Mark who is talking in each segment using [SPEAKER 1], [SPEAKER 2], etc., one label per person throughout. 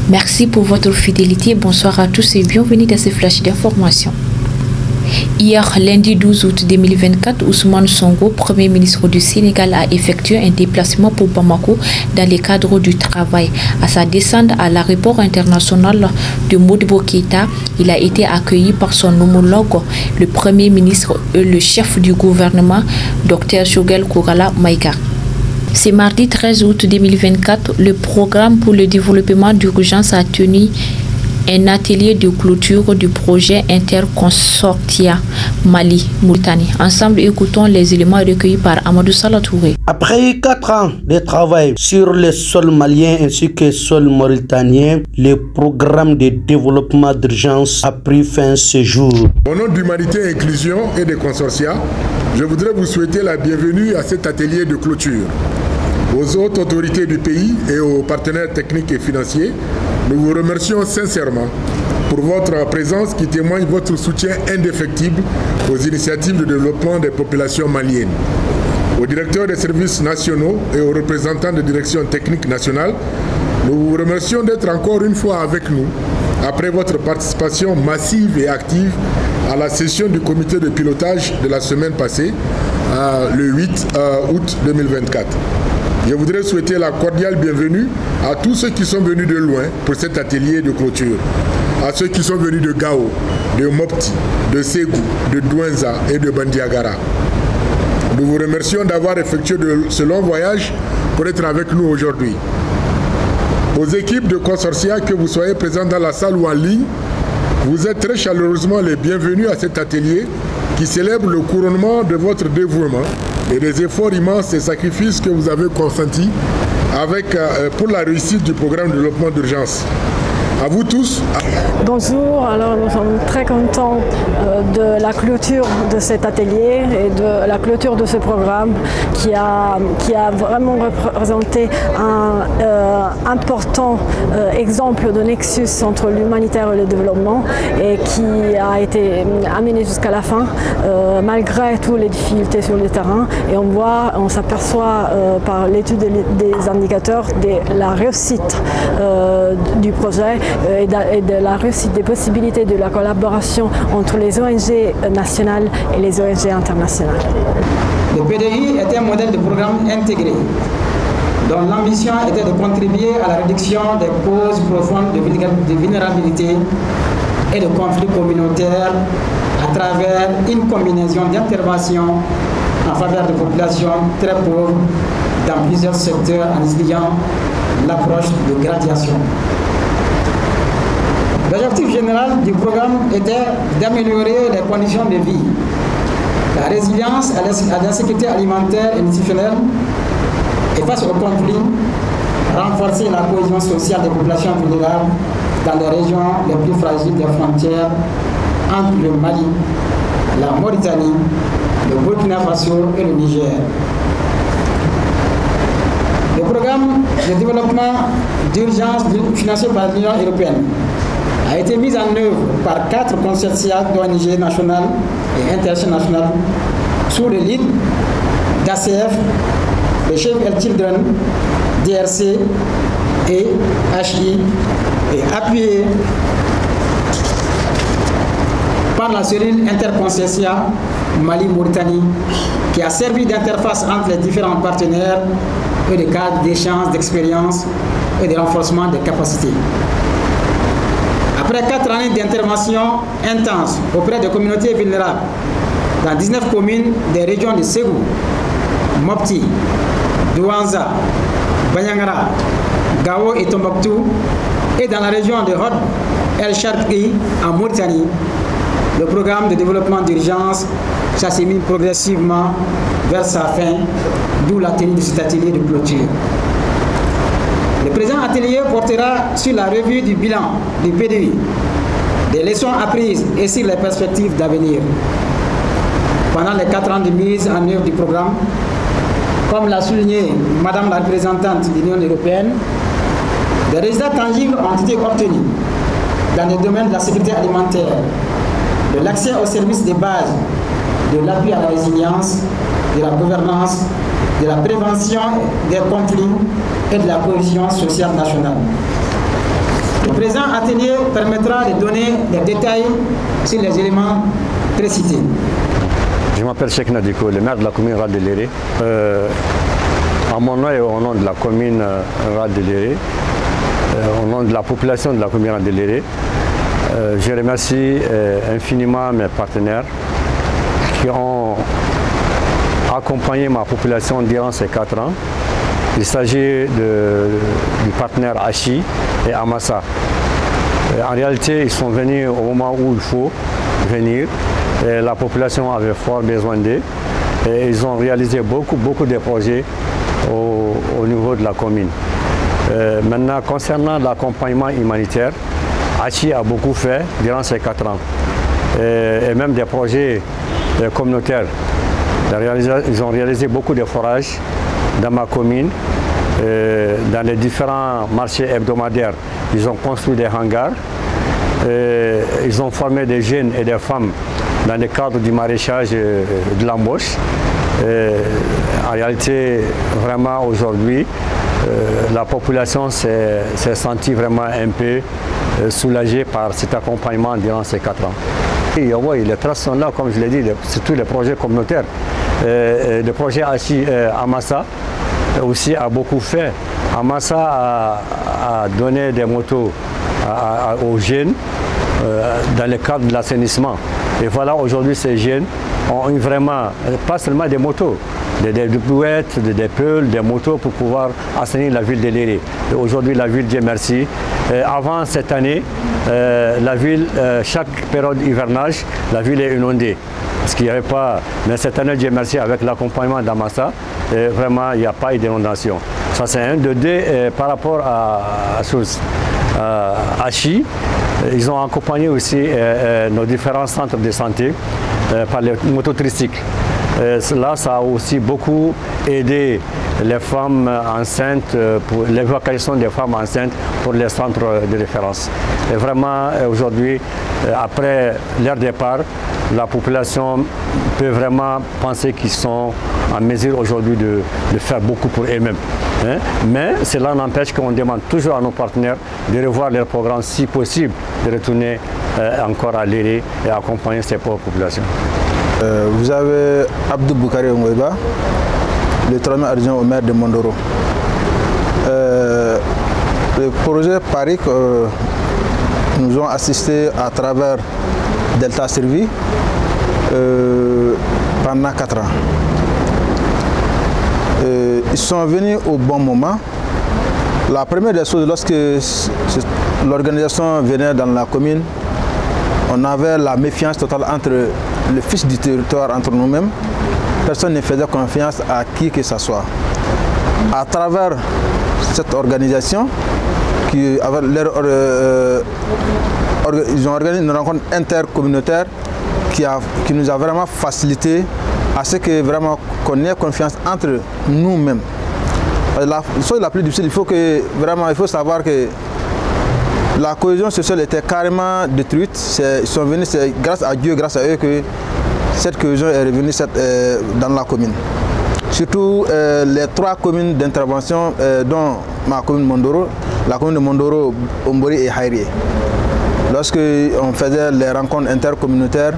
[SPEAKER 1] Merci pour votre fidélité. Bonsoir à tous et bienvenue dans ce flash d'information. Hier, lundi 12 août 2024, Ousmane Sonko, Premier ministre du Sénégal, a effectué un déplacement pour Bamako dans le cadre du travail. À sa descente à l'aéroport international de Modibo Keïta, il a été accueilli par son homologue, le Premier ministre et le chef du gouvernement, Dr Choguel Kogala Maïga. Ce mardi 13 août 2024, le programme pour le développement d'urgence a tenu un atelier de clôture du projet Interconsortia Mali-Mauritanie. Ensemble, écoutons les éléments recueillis par Amadou Salatouré.
[SPEAKER 2] Après 4 ans de travail sur le sol malien ainsi que le sol mauritanien, le programme de développement d'urgence a pris fin ce jour.
[SPEAKER 3] Au nom d'Humanité, Inclusion et des consortia, je voudrais vous souhaiter la bienvenue à cet atelier de clôture. Aux autres autorités du pays et aux partenaires techniques et financiers, nous vous remercions sincèrement pour votre présence qui témoigne votre soutien indéfectible aux initiatives de développement des populations maliennes. Aux directeurs des services nationaux et aux représentants de direction technique nationale, nous vous remercions d'être encore une fois avec nous après votre participation massive et active à la session du comité de pilotage de la semaine passée, le 8 août 2024. Je voudrais souhaiter la cordiale bienvenue à tous ceux qui sont venus de loin pour cet atelier de clôture, à ceux qui sont venus de Gao, de Mopti, de Ségou, de Douenza et de Bandiagara. Nous vous remercions d'avoir effectué ce long voyage pour être avec nous aujourd'hui. Aux équipes de consortia, que vous soyez présents dans la salle ou en ligne, vous êtes très chaleureusement les bienvenus à cet atelier qui célèbre le couronnement de votre dévouement et des efforts immenses et sacrifices que vous avez consentis pour la réussite du programme de développement d'urgence. À vous tous.
[SPEAKER 4] Bonjour, alors nous sommes très contents de la clôture de cet atelier et de la clôture de ce programme qui a vraiment représenté un important exemple de nexus entre l'humanitaire et le développement et qui a été amené jusqu'à la fin malgré toutes les difficultés sur le terrain. Et on s'aperçoit par l'étude des indicateurs de la réussite du projet et de la réussite des possibilités de la collaboration entre les ONG nationales et les ONG internationales.
[SPEAKER 5] Le PDI était un modèle de programme intégré, dont l'ambition était de contribuer à la réduction des causes profondes de vulnérabilité et de conflits communautaires à travers une combinaison d'interventions en faveur de populations très pauvres dans plusieurs secteurs en utilisant l'approche de gradation. L'objectif général du programme était d'améliorer les conditions de vie, la résilience à l'insécurité alimentaire et nutritionnelle et face au conflit, renforcer la cohésion sociale des populations vulnérables dans les régions les plus fragiles des frontières entre le Mali, la Mauritanie, le Burkina Faso et le Niger. Le programme de développement d'urgence financé par l'Union européenne a été mise en œuvre par 4 consortia d'ONG nationales et internationales sous le lead d'ACF, le Chef El Children, DRC et HI, et appuyé par la cellule Interconsortia Mali-Mauritanie qui a servi d'interface entre les différents partenaires et de cadre d'échange d'expériences et de renforcement des capacités. Après 4 années d'intervention intense auprès des communautés vulnérables dans 19 communes des régions de Ségou, Mopti, Douenza, Banyangara, Gao et Tombouctou et dans la région de Hod El Sharqi en Mauritanie, le programme de développement d'urgence s'achemine progressivement vers sa fin, d'où la tenue de cet atelier de clôture. Le présent atelier portera sur la revue du bilan du PDI, des leçons apprises et sur les perspectives d'avenir. Pendant les 4 ans de mise en œuvre du programme, comme l'a souligné Madame la représentante de l'Union européenne, des résultats tangibles ont été obtenus dans les domaines de la sécurité alimentaire, de l'accès aux services de base, de l'appui à la résilience, de la gouvernance, de la prévention des conflits et de la cohésion sociale nationale. présent atelier permettra de donner des détails sur les éléments précités.
[SPEAKER 6] Je m'appelle Cheikh Nadiko, le maire de la commune rurale de Léré. En mon nom et au nom de la commune rurale de Léré, au nom de la population de la commune rurale de Léré, je remercie infiniment mes partenaires qui ont accompagné ma population durant ces 4 ans. Il s'agit du partenaire Hachi et Amassa. En réalité, ils sont venus au moment où il faut venir. Et la population avait fort besoin d'eux. Et ils ont réalisé beaucoup de projets au niveau de la commune. Maintenant, concernant l'accompagnement humanitaire, Hachi a beaucoup fait durant ces 4 ans. Et même des projets communautaires. Ils ont réalisé beaucoup de forages dans ma commune, dans les différents marchés hebdomadaires. Ils ont construit des hangars, ils ont formé des jeunes et des femmes dans le cadre du maraîchage de l'embauche. En réalité, vraiment aujourd'hui, la population s'est sentie vraiment un peu soulagée par cet accompagnement durant ces 4 ans. Et oui, les traces sont là, comme je l'ai dit, surtout les projets communautaires. Le projet Amassa aussi a beaucoup fait. Amassa a donné des motos aux jeunes dans le cadre de l'assainissement. Et voilà, aujourd'hui, ces jeunes ont eu vraiment, pas seulement des motos, des brouettes, des peuls, des motos pour pouvoir assainir la ville de Léré. Aujourd'hui, la ville, Dieu merci. Avant cette année, la ville, chaque période hivernage, la ville est inondée. Parce qu'il n'y avait pas, mais cette année, Dieu merci, avec l'accompagnement d'Amassa, vraiment, il n'y a pas eu d'inondation. Ça, c'est un de deux par rapport à Hachi. Ils ont accompagné aussi nos différents centres de santé par les mototricycles. Là, ça a aussi beaucoup aidé les femmes enceintes, pour l'évacuation des femmes enceintes pour les centres de référence. Et vraiment, aujourd'hui, après leur départ, la population peut vraiment penser qu'ils sont en mesure aujourd'hui de faire beaucoup pour eux-mêmes. Hein? Mais cela n'empêche qu'on demande toujours à nos partenaires de revoir leurs programmes, si possible, de retourner encore à Léré et accompagner ces pauvres populations.
[SPEAKER 7] Vous avez Abdou Boukari Ngoïba, le 3e adjoint au maire de Mondoro. Le projet Paris que nous avons assisté à travers Delta Servi pendant 4 ans. Ils sont venus au bon moment. La première des choses, lorsque l'organisation venait dans la commune, on avait la méfiance totale entre le fils du territoire, entre nous-mêmes. Personne ne faisait confiance à qui que ce soit. À travers cette organisation, ils ont organisé une rencontre intercommunautaire qui nous a vraiment facilité à ce que vraiment qu'on ait confiance entre nous-mêmes. La chose la plus difficile, il faut savoir que la cohésion sociale était carrément détruite. Ils sont venus, c'est grâce à Dieu, grâce à eux que cette cohésion est revenue dans la commune. Surtout les 3 communes d'intervention, dont ma commune Mondoro, la commune de Mondoro, Ombori et Haïré. Lorsque on faisait les rencontres intercommunautaires,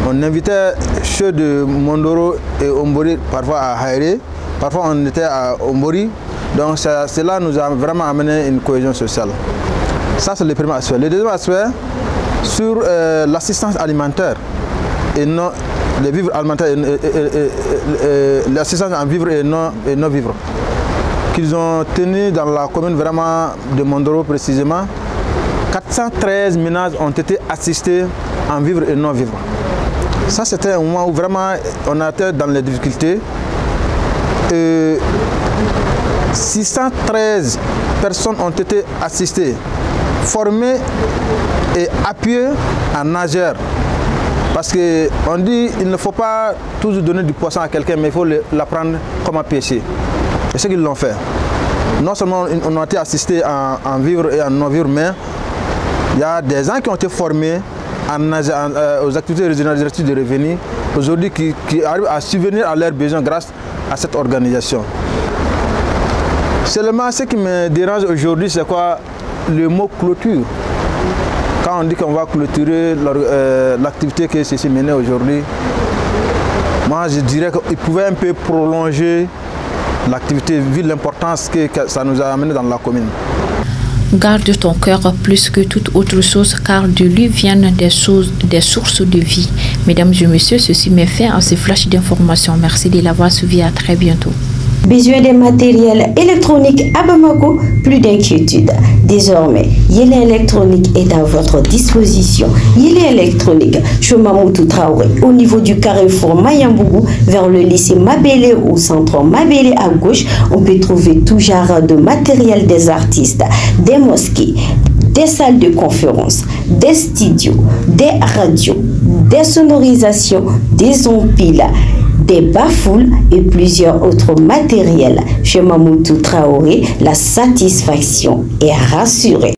[SPEAKER 7] on invitait ceux de Mondoro et Ombori parfois à Haïré, parfois on était à Ombori. Donc cela nous a vraiment amené une cohésion sociale. Ça, c'est le premier aspect. Le deuxième aspect, sur l'assistance alimentaire et non les vivres alimentaires, l'assistance en vivres et non vivres, qu'ils ont tenu dans la commune vraiment de Mondoro précisément. 413 ménages ont été assistés en vivres et non vivres. Ça, c'était un moment où vraiment on était dans les difficultés. 613 personnes ont été assistées, formées et appuyées en nageur. Parce qu'on dit qu'il ne faut pas toujours donner du poisson à quelqu'un, mais il faut l'apprendre comment pêcher. Et ce qu'ils l'ont fait. Non seulement on a été assistés en vivre et en non-vivre, mais il y a des gens qui ont été formés aux activités régionales de revenus, aujourd'hui qui arrivent à subvenir à leurs besoins grâce à cette organisation. Seulement, ce qui me dérange aujourd'hui, c'est quoi? le mot clôture. Quand on dit qu'on va clôturer l'activité que ceci menait aujourd'hui, moi je dirais qu'il pouvait un peu prolonger l'activité vu l'importance que ça nous a amené dans la commune.
[SPEAKER 1] Garde ton cœur plus que toute autre chose, car de lui viennent des sources de vie. Mesdames et messieurs, ceci met fin à ce flash d'information. Merci de l'avoir suivi. À très bientôt.
[SPEAKER 8] Besoin de matériel électronique à Bamako, plus d'inquiétude. Désormais, Yélé électronique est à votre disposition. Yélé électronique, Chomamoutou Traoré, au niveau du carrefour Mayambougou, vers le lycée Mabélé ou centre Mabélé à gauche, on peut trouver tout genre de matériel des artistes, des mosquées, des salles de conférence, des studios, des radios, des sonorisations, des empiles, des bafoules et plusieurs autres matériels. Chez Mamoutou Traoré, la satisfaction est rassurée.